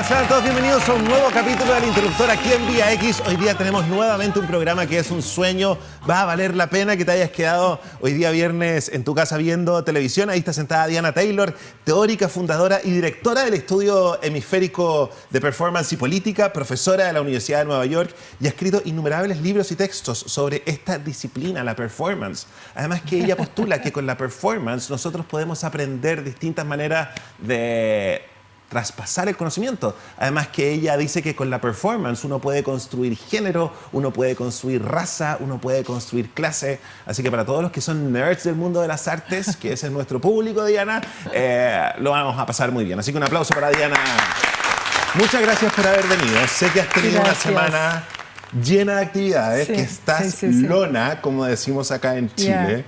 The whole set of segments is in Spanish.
Hola, sean todos bienvenidos a un nuevo capítulo del Interruptor aquí en Vía X. Hoy día tenemos nuevamente un programa que es un sueño. Va a valer la pena que te hayas quedado hoy día viernes en tu casa viendo televisión. Ahí está sentada Diana Taylor, teórica, fundadora y directora del Estudio Hemisférico de Performance y Política, profesora de la Universidad de Nueva York y ha escrito innumerables libros y textos sobre esta disciplina, la performance. Además que ella postula que con la performance nosotros podemos aprender distintas maneras de traspasar el conocimiento. Además que ella dice que con la performance uno puede construir género, uno puede construir raza, uno puede construir clase. Así que para todos los que son nerds del mundo de las artes, que ese es nuestro público, Diana, lo vamos a pasar muy bien. Así que un aplauso para Diana. Muchas gracias por haber venido. Sé que has tenido una semana llena de actividades, que estás lona, como decimos acá en Chile.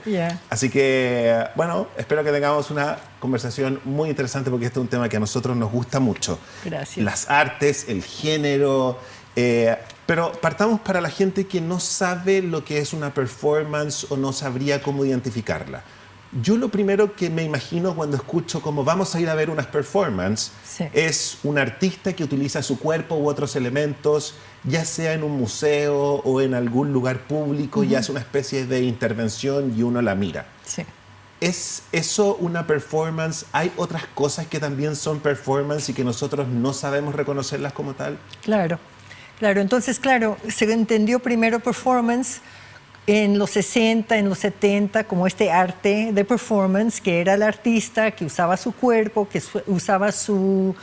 Así que, bueno, espero que tengamos una conversación muy interesante porque este es un tema que a nosotros nos gusta mucho. Gracias. Las artes, el género. Pero partamos para la gente que no sabe lo que es una performance o no sabría cómo identificarla. Yo lo primero que me imagino cuando escucho como vamos a ir a ver unas performances es un artista que utiliza su cuerpo u otros elementos, ya sea en un museo o en algún lugar público, y hace una especie de intervención y uno la mira. Sí. ¿Es eso una performance? ¿Hay otras cosas que también son performance y que nosotros no sabemos reconocerlas como tal? Claro, claro. Entonces, claro, se entendió primero performance en los 60, en los 70, como este arte de performance, que era el artista que usaba su cuerpo, que usaba su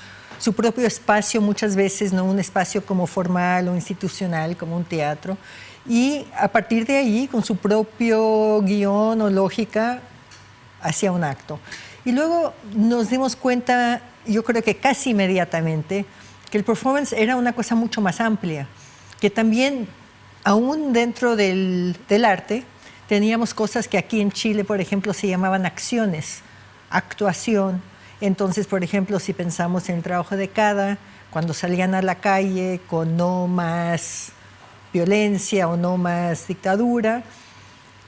propio espacio, muchas veces no un espacio como formal o institucional, como un teatro. Y a partir de ahí, con su propio guión o lógica, hacía un acto. Y luego nos dimos cuenta, yo creo que casi inmediatamente, que el performance era una cosa mucho más amplia, que también aún dentro del arte, teníamos cosas que aquí en Chile, por ejemplo, se llamaban acciones, actuación. Entonces, por ejemplo, si pensamos en el trabajo de Cada, cuando salían a la calle con no más violencia o no más dictadura,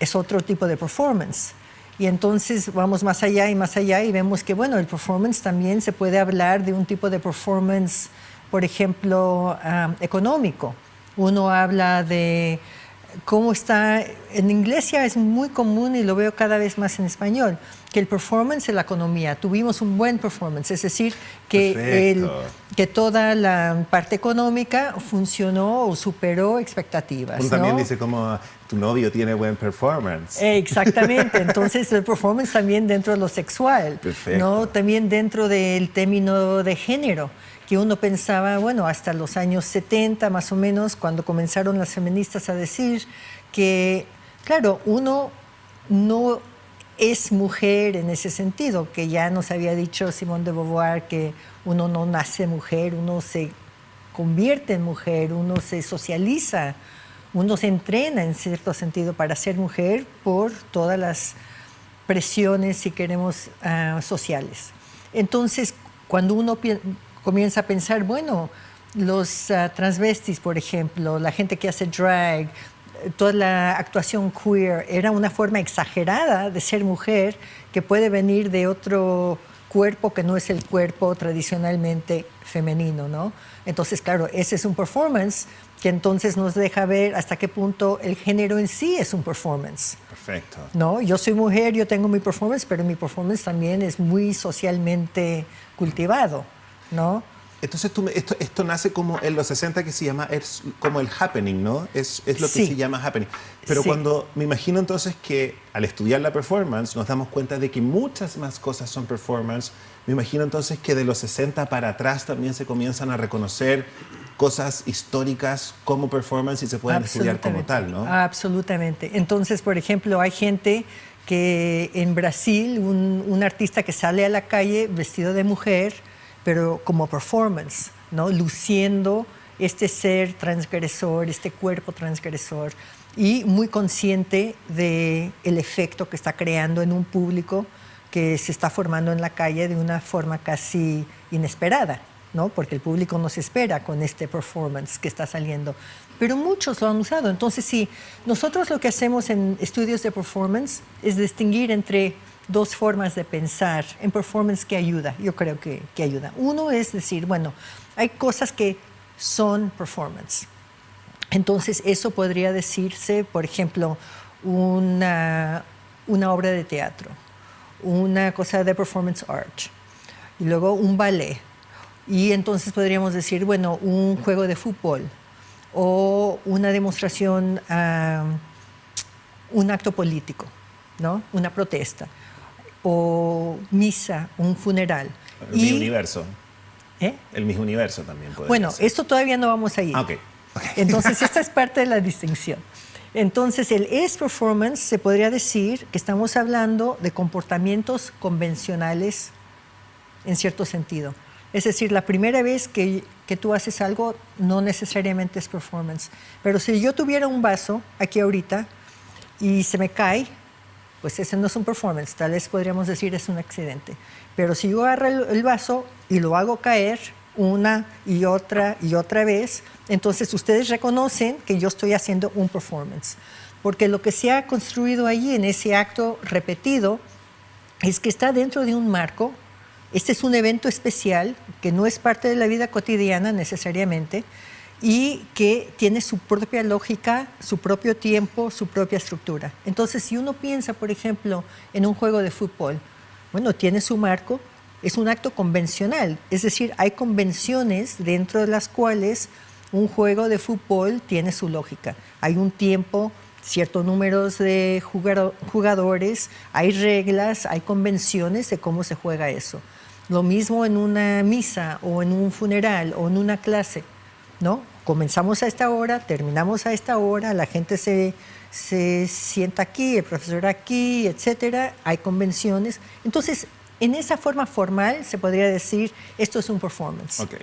es otro tipo de performance. Y entonces vamos más allá y vemos que, bueno, el performance también se puede hablar de un tipo de performance, por ejemplo, económico. Uno habla de cómo está, en inglés ya es muy común y lo veo cada vez más en español, que el performance en la economía, tuvimos un buen performance, es decir, que toda la parte económica funcionó o superó expectativas. Uno también dice como tu novio tiene buen performance. Exactamente, entonces el performance también dentro de lo sexual, ¿no? También dentro del término de género, que uno pensaba, bueno, hasta los años 70 más o menos, cuando comenzaron las feministas a decir que, claro, uno no es mujer en ese sentido, que ya nos había dicho Simone de Beauvoir que uno no nace mujer, uno se convierte en mujer, uno se socializa, uno se entrena en cierto sentido para ser mujer por todas las presiones, si queremos, sociales. Entonces, cuando uno comienza a pensar, bueno, los transvestis, por ejemplo, la gente que hace drag, toda la actuación queer, era una forma exagerada de ser mujer que puede venir de otro cuerpo que no es el cuerpo tradicionalmente femenino, ¿no? Entonces, claro, ese es un performance que entonces nos deja ver hasta qué punto el género en sí es un performance. Perfecto. ¿No? Yo soy mujer, yo tengo mi performance, pero mi performance también es muy socialmente cultivado, ¿no? Entonces esto nace como en los 60 que se llama, es como el happening, ¿no? Es lo que se llama happening. Pero cuando me imagino entonces que al estudiar la performance nos damos cuenta de que muchas más cosas son performance, me imagino entonces que de los 60 para atrás también se comienzan a reconocer cosas históricas como performance y se pueden estudiar como tal, ¿no? Absolutamente. Entonces, por ejemplo, hay gente que en Brasil, un artista que sale a la calle vestido de mujer, pero como performance, ¿no? Luciendo este ser transgresor, este cuerpo transgresor, y muy consciente del efecto que está creando en un público que se está formando en la calle de una forma casi inesperada, ¿no? Porque el público nos espera con este performance que está saliendo. Pero muchos lo han usado. Entonces, sí, nosotros lo que hacemos en estudios de performance es distinguir entre dos formas de pensar en performance que ayuda, yo creo que ayuda. Uno es decir, bueno, Hay cosas que son performance. Entonces, eso podría decirse, por ejemplo, una obra de teatro, una cosa de performance art, y luego un ballet. Y entonces podríamos decir, bueno, un juego de fútbol o una demostración, un acto político, ¿no? Una protesta, o misa, un funeral. El Miss Universo. ¿Eh? El Miss Universo también puede Bueno, ser. esto todavía no vamos a ir. Ok. Entonces, esta es parte de la distinción. Entonces, el es performance se podría decir que estamos hablando de comportamientos convencionales en cierto sentido. Es decir, la primera vez que tú haces algo no necesariamente es performance. Pero si yo tuviera un vaso aquí ahorita y se me cae, pues ese no es un performance. Tal vez podríamos decir es un accidente. Pero si yo agarro el vaso y lo hago caer una y otra vez, entonces ustedes reconocen que yo estoy haciendo un performance. Porque lo que se ha construido allí en ese acto repetido es que está dentro de un marco. Este es un evento especial que no es parte de la vida cotidiana necesariamente y que tiene su propia lógica, su propio tiempo, su propia estructura. Entonces, si uno piensa, por ejemplo, en un juego de fútbol, bueno, tiene su marco, es un acto convencional, es decir, hay convenciones dentro de las cuales un juego de fútbol tiene su lógica. Hay un tiempo, ciertos números de jugadores, hay reglas, hay convenciones de cómo se juega eso. Lo mismo en una misa o en un funeral o en una clase, ¿no? Comenzamos a esta hora, terminamos a esta hora, la gente se sienta aquí, el profesor aquí, etcétera. Hay convenciones. Entonces, en esa forma formal se podría decir esto es un performance. Ok.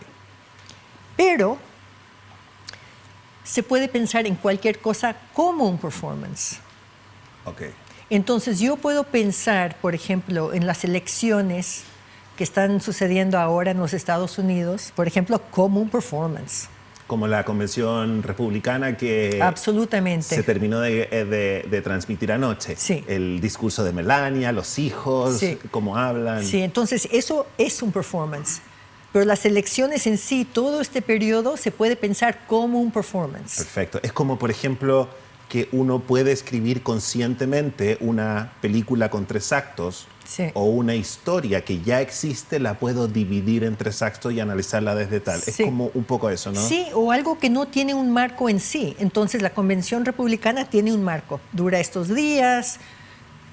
Pero se puede pensar en cualquier cosa como un performance. Ok. Entonces, yo puedo pensar, por ejemplo, en las elecciones que están sucediendo ahora en los Estados Unidos, por ejemplo, como un performance. Como la convención republicana que Absolutamente. se terminó de transmitir anoche. Sí. El discurso de Melania, los hijos, Sí. cómo hablan. Sí, entonces eso es un performance. Pero las elecciones en sí, todo este periodo se puede pensar como un performance. Perfecto. Es como, por ejemplo, que uno puede escribir conscientemente una película con 3 actos. Sí. O una historia que ya existe, la puedo dividir en 3 actos y analizarla desde tal. Es Sí. como un poco eso, ¿no? Sí, o algo que no tiene un marco en sí. Entonces la convención republicana tiene un marco. Dura estos días,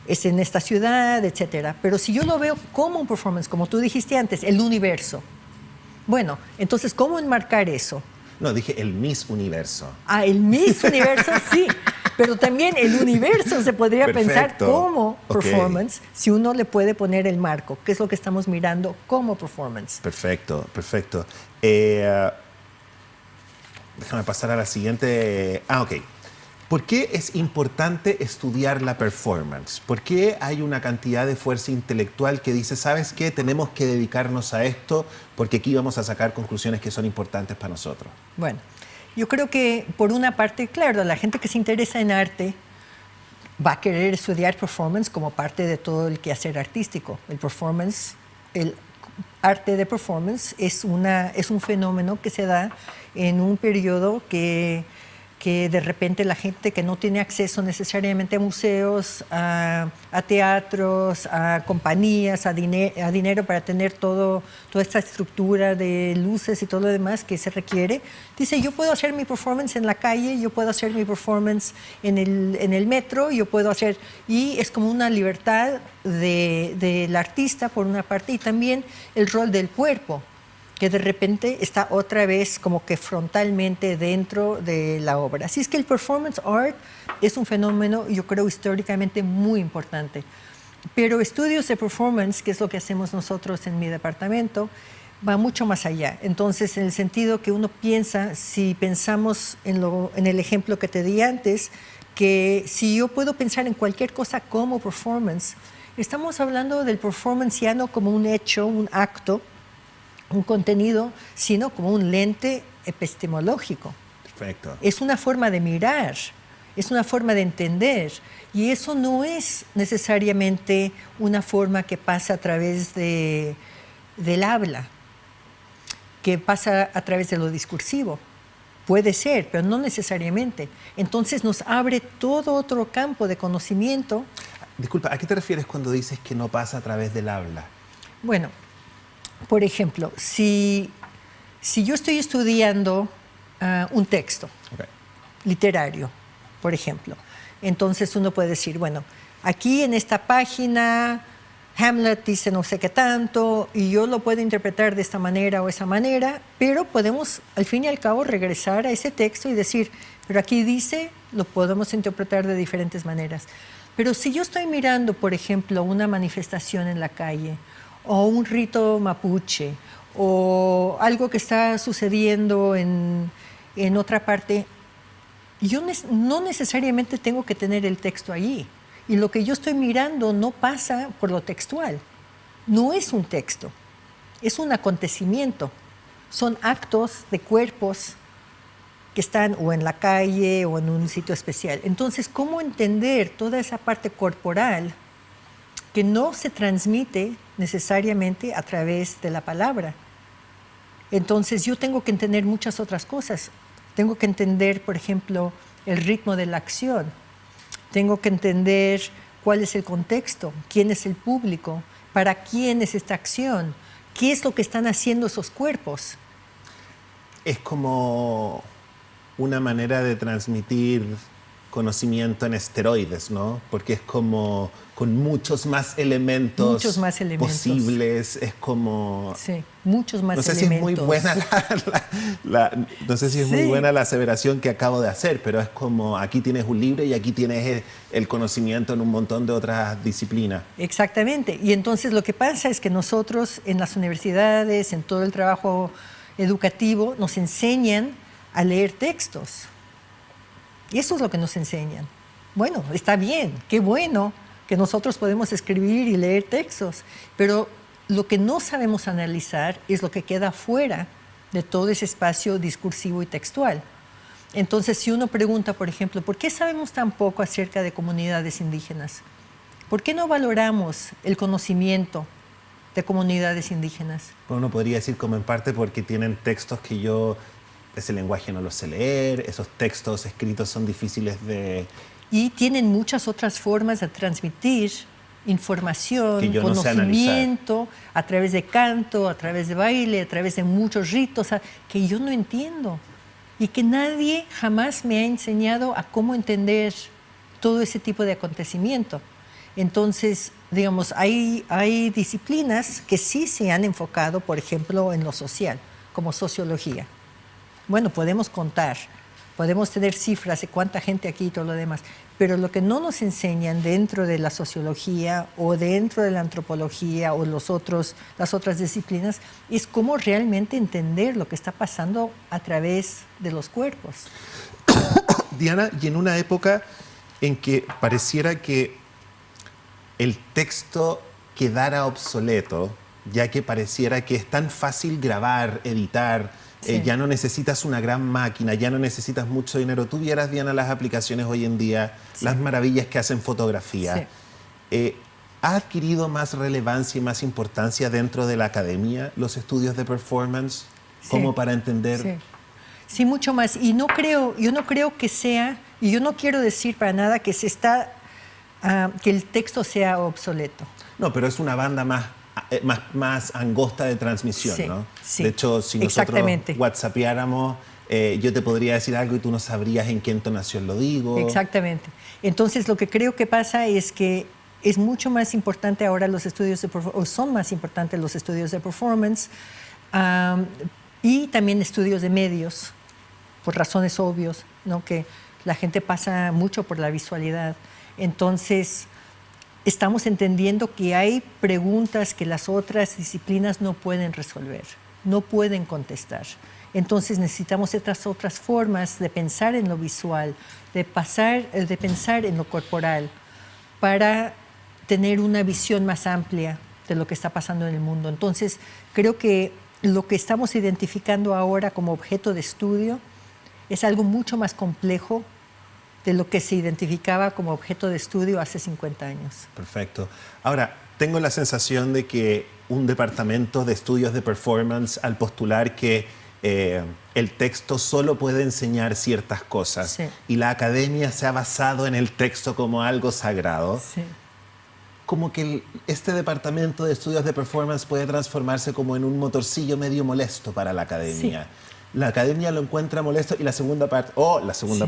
es en esta ciudad, etcétera. Pero si yo lo veo como un performance, como tú dijiste antes, el universo. Bueno, entonces, ¿cómo enmarcar eso? No, dije el Miss Universo. Ah, el Miss Universo, sí. Pero también el universo se podría pensar Perfecto. como Ok. performance si uno le puede poner el marco, que es lo que estamos mirando como performance. Perfecto, perfecto. Déjame pasar a la siguiente. Ok. ¿Por qué es importante estudiar la performance? ¿Por qué hay una cantidad de fuerza intelectual que dice, ¿sabes qué? Tenemos que dedicarnos a esto porque aquí vamos a sacar conclusiones que son importantes para nosotros. Bueno, yo creo que por una parte, claro, la gente que se interesa en arte va a querer estudiar performance como parte de todo el quehacer artístico. El performance, el arte de performance es un fenómeno que se da en un periodo que de repente la gente que no tiene acceso necesariamente a museos, a teatros, a compañías, a dinero para tener toda esta estructura de luces y todo lo demás que se requiere, dice, yo puedo hacer mi performance en la calle, yo puedo hacer mi performance en el metro, yo puedo hacer... Y es como una libertad del artista, por una parte, y también el rol del cuerpo, que de repente está otra vez como que frontalmente dentro de la obra. Así es que el performance art es un fenómeno, yo creo, históricamente muy importante. Pero estudios de performance, que es lo que hacemos nosotros en mi departamento, va mucho más allá. Entonces, en el sentido que uno piensa, si pensamos en el ejemplo que te di antes, que si yo puedo pensar en cualquier cosa como performance, estamos hablando del performance ya no como un hecho, un acto, un contenido, sino como un lente epistemológico. Perfecto. Es una forma de mirar, es una forma de entender, y eso no es necesariamente una forma que pasa a través del habla. que pasa a través de lo discursivo. Puede ser, pero no necesariamente. Entonces nos abre todo otro campo de conocimiento. Disculpa, ¿a qué te refieres cuando dices que no pasa a través del habla? Bueno, por ejemplo, si yo estoy estudiando un texto literario, por ejemplo, entonces uno puede decir, bueno, aquí en esta página Hamlet dice no sé qué tanto y yo lo puedo interpretar de esta manera o esa manera, pero podemos al fin y al cabo regresar a ese texto y decir, pero aquí dice, lo podemos interpretar de diferentes maneras. Pero si yo estoy mirando, por ejemplo, una manifestación en la calle o un rito mapuche o algo que está sucediendo en otra parte, yo no necesariamente tengo que tener el texto allí. Y lo que yo estoy mirando no pasa por lo textual. No es un texto, es un acontecimiento. Son actos de cuerpos que están o en la calle o en un sitio especial. Entonces, ¿cómo entender toda esa parte corporal que no se transmite necesariamente a través de la palabra? Entonces, yo tengo que entender muchas otras cosas. Tengo que entender, por ejemplo, el ritmo de la acción. Tengo que entender cuál es el contexto, quién es el público, para quién es esta acción, qué es lo que están haciendo esos cuerpos. Es como una manera de transmitir conocimiento en esteroides, ¿no? Porque es como con muchos más elementos posibles, es como... Sí, muchos más no sé elementos. Si es muy buena no sé si es muy buena la aseveración que acabo de hacer, pero es como aquí tienes un libro y aquí tienes el conocimiento en un montón de otras disciplinas. Exactamente, y entonces lo que pasa es que nosotros en las universidades, en todo el trabajo educativo, nos enseñan a leer textos. Y eso es lo que nos enseñan. Bueno, está bien, qué bueno que nosotros podemos escribir y leer textos, pero lo que no sabemos analizar es lo que queda fuera de todo ese espacio discursivo y textual. Entonces, si uno pregunta, por ejemplo, ¿por qué sabemos tan poco acerca de comunidades indígenas? ¿Por qué no valoramos el conocimiento de comunidades indígenas? Bueno, uno podría decir como en parte porque tienen textos que ese lenguaje no lo sé leer, esos textos escritos son difíciles de... Y tienen muchas otras formas de transmitir información, que yo conocimiento, no sé a través de canto, a través de baile, a través de muchos ritos, que yo no entiendo. Y que nadie jamás me ha enseñado a cómo entender todo ese tipo de acontecimiento. Entonces, digamos, hay disciplinas que sí se han enfocado, por ejemplo, en lo social, como sociología. Bueno, podemos contar, podemos tener cifras de cuánta gente aquí y todo lo demás, pero lo que no nos enseñan dentro de la sociología o dentro de la antropología o las otras disciplinas es cómo realmente entender lo que está pasando a través de los cuerpos. Diana, y en una época en que pareciera que el texto quedara obsoleto, ya que pareciera que es tan fácil grabar, editar, sí. Ya no necesitas una gran máquina, ya no necesitas mucho dinero. Tú vieras, Diana, las aplicaciones hoy en día, sí. Las maravillas que hacen fotografía. Sí. ¿Ha adquirido más relevancia y más importancia dentro de la academia los estudios de performance? Sí. Como para entender... Sí. Sí, mucho más. Y yo no creo que sea, y yo no quiero decir para nada que que el texto sea obsoleto. No, pero es una banda más angosta de transmisión, sí, ¿no? Sí, de hecho, si nosotros whatsappiáramos, yo te podría decir algo y tú no sabrías en qué entonación lo digo. Exactamente. Entonces, lo que creo que pasa es que es mucho más importante ahora los estudios de performance, o son más importantes los estudios de performance, y también estudios de medios, por razones obvias, ¿no? Que la gente pasa mucho por la visualidad. Entonces, estamos entendiendo que hay preguntas que las otras disciplinas no pueden resolver, no pueden contestar. Entonces necesitamos estas otras formas de pensar en lo visual, de pensar en lo corporal, para tener una visión más amplia de lo que está pasando en el mundo. Entonces, creo que lo que estamos identificando ahora como objeto de estudio es algo mucho más complejo de lo que se identificaba como objeto de estudio hace 50 años. Perfecto. Ahora, Tengo la sensación de que un departamento de estudios de performance, al postular que el texto solo puede enseñar ciertas cosas, Sí. y la academia se ha basado en el texto como algo sagrado, Sí. como que este departamento de estudios de performance puede transformarse como en un motorcillo medio molesto para la academia. La academia lo encuentra molesto, y la segunda parte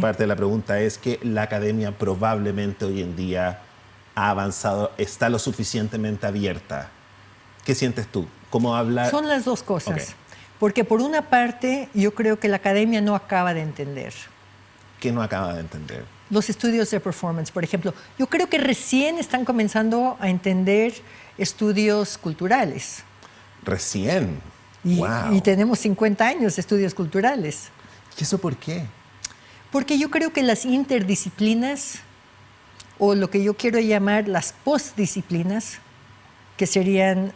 parte de la pregunta es que la academia probablemente hoy en día ha avanzado, está lo suficientemente abierta. ¿Qué sientes tú? ¿Cómo habla? Son las dos cosas. Ok. Porque por una parte, yo creo que la academia no acaba de entender. ¿Qué no acaba de entender? Los estudios de performance, por ejemplo. Yo creo que recién están comenzando a entender estudios culturales. Recién. Y, Wow. y tenemos 50 años de estudios culturales. ¿Y eso por qué? Porque yo creo que las interdisciplinas, o lo que yo quiero llamar las postdisciplinas, que serían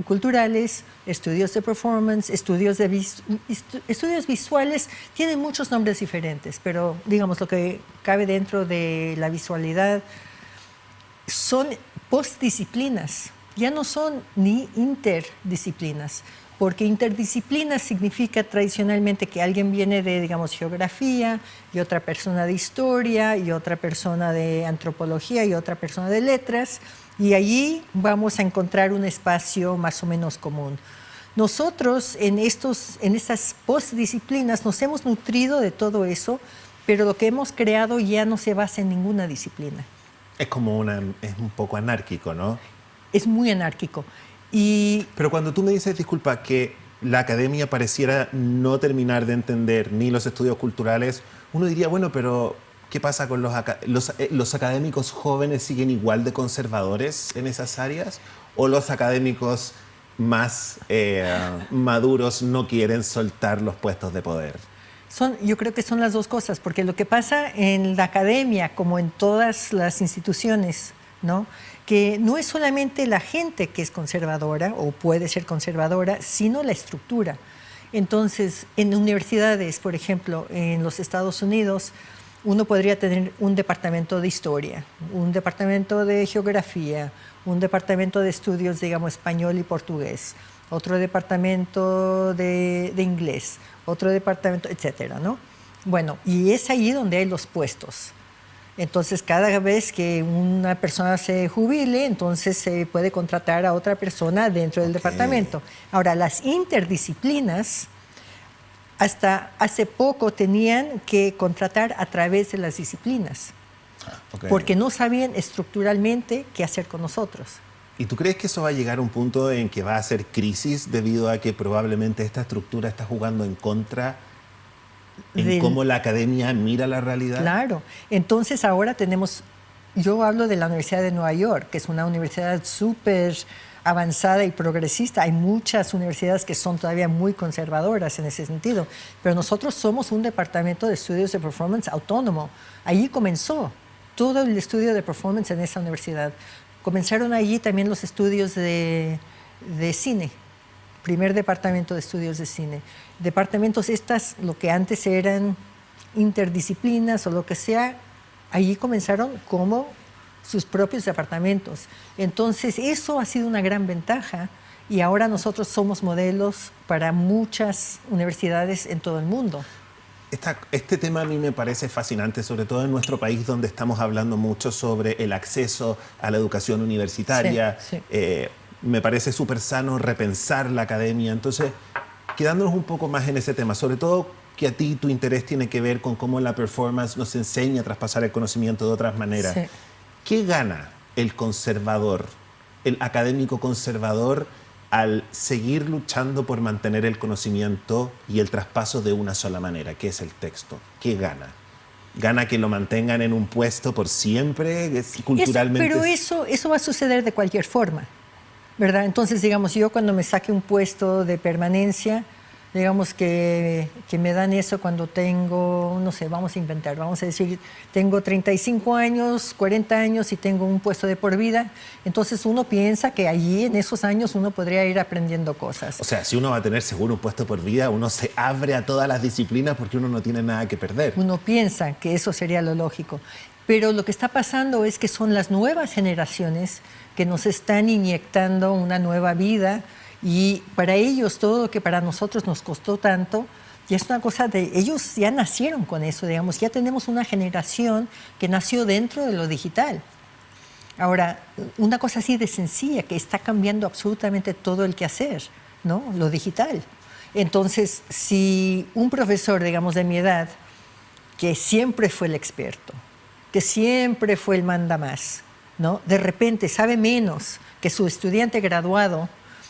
culturales, estudios de performance, estudios visuales, tienen muchos nombres diferentes, pero digamos lo que cabe dentro de la visualidad son postdisciplinas, ya no son ni interdisciplinas, porque interdisciplinas significa tradicionalmente que alguien viene de, digamos, geografía, y otra persona de historia, y otra persona de antropología, y otra persona de letras, y allí vamos a encontrar un espacio más o menos común. Nosotros en estas postdisciplinas nos hemos nutrido de todo eso, pero lo que hemos creado ya no se basa en ninguna disciplina. Es un poco anárquico, ¿no? Es muy anárquico. Pero cuando tú me dices, disculpa, que la academia pareciera no terminar de entender ni los estudios culturales, uno diría, bueno, pero ¿qué pasa con los académicos jóvenes? ¿Siguen igual de conservadores en esas áreas? ¿O los académicos más maduros no quieren soltar los puestos de poder? Yo creo que son las dos cosas, porque lo que pasa en la academia, como en todas las instituciones, ¿no?, que no es solamente la gente que es conservadora o puede ser conservadora, sino la estructura. Entonces, en universidades, por ejemplo, en los Estados Unidos, uno podría tener un departamento de historia, un departamento de geografía, un departamento de estudios, digamos, español y portugués, otro departamento de inglés, otro departamento, etcétera, ¿no? Bueno, y es ahí donde hay los puestos. Entonces, cada vez que una persona se jubile, entonces se puede contratar a otra persona dentro del departamento. Ahora, las interdisciplinas, hasta hace poco tenían que contratar a través de las disciplinas, porque no sabían estructuralmente qué hacer con nosotros. ¿Y tú crees que eso va a llegar a un punto en que va a ser crisis debido a que probablemente esta estructura está jugando en contra en cómo la academia mira la realidad? Claro. Entonces ahora yo hablo de la Universidad de Nueva York, que es una universidad súper avanzada y progresista. Hay muchas universidades que son todavía muy conservadoras en ese sentido, pero nosotros somos un departamento de estudios de performance autónomo. Allí comenzó todo el estudio de performance en esa universidad. Comenzaron allí también los estudios de cine. Primer departamento de estudios de cine. Departamentos lo que antes eran interdisciplinas o lo que sea, allí comenzaron como sus propios departamentos. Entonces, eso ha sido una gran ventaja y ahora nosotros somos modelos para muchas universidades en todo el mundo. Este tema a mí me parece fascinante, sobre todo en nuestro país, donde estamos hablando mucho sobre el acceso a la educación universitaria. Sí. Me parece súper sano repensar la academia. Entonces, quedándonos un poco más en ese tema, sobre todo que a ti tu interés tiene que ver con cómo la performance nos enseña a traspasar el conocimiento de otras maneras. Sí. ¿Qué gana el conservador, el académico conservador, al seguir luchando por mantener el conocimiento y el traspaso de una sola manera, que es el texto? ¿Qué gana? ¿Gana que lo mantengan en un puesto por siempre? Culturalmente. Pero eso va a suceder de cualquier forma, ¿verdad? Entonces, digamos, yo cuando me saque un puesto de permanencia, digamos que me dan eso cuando tengo, no sé, vamos a decir, tengo 35 años, 40 años y tengo un puesto de por vida. Entonces uno piensa que allí en esos años uno podría ir aprendiendo cosas. O sea, si uno va a tener seguro un puesto por vida, uno se abre a todas las disciplinas porque uno no tiene nada que perder. Uno piensa que eso sería lo lógico. Pero lo que está pasando es que son las nuevas generaciones que nos están inyectando una nueva vida y para ellos todo lo que para nosotros nos costó tanto, ya es una cosa de, ellos ya nacieron con eso, digamos, ya tenemos una generación que nació dentro de lo digital. Ahora, una cosa así de sencilla que está cambiando absolutamente todo el quehacer, ¿no? Lo digital. Entonces, si un profesor, digamos, de mi edad, que siempre fue el experto, que siempre fue el mandamás, ¿no? De repente sabe menos que su estudiante graduado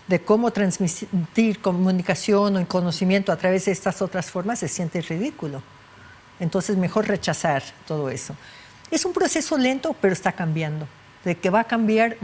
de cómo transmitir comunicación o conocimiento a través de estas otras formas, se siente ridículo. Entonces, mejor rechazar todo eso. Es un proceso lento, pero está cambiando. De que va a cambiar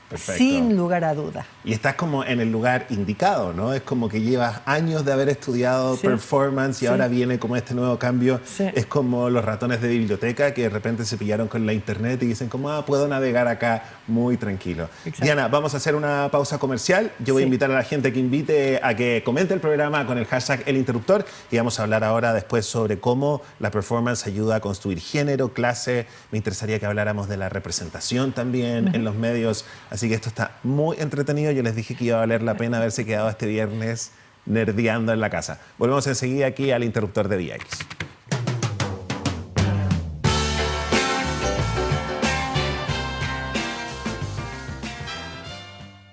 Perfecto. sin lugar a duda. Y estás como en el lugar indicado, ¿no? Es como que llevas años de haber estudiado Sí. performance y Sí. ahora viene como este nuevo cambio. Sí. Es como los ratones de biblioteca que de repente se pillaron con la internet y dicen como, puedo navegar acá muy tranquilo. Exacto. Diana, vamos a hacer una pausa comercial. Yo voy a Sí. invitar a la gente que invite a que comente el programa con el hashtag El Interruptor y vamos a hablar ahora después sobre cómo la performance ayuda a construir género, clase. Me interesaría que habláramos de la representación también en los medios. Así que esto está muy entretenido. Yo les dije que iba a valer la pena haberse quedado este viernes nerdeando en la casa. Volvemos enseguida aquí al Interruptor de Día X.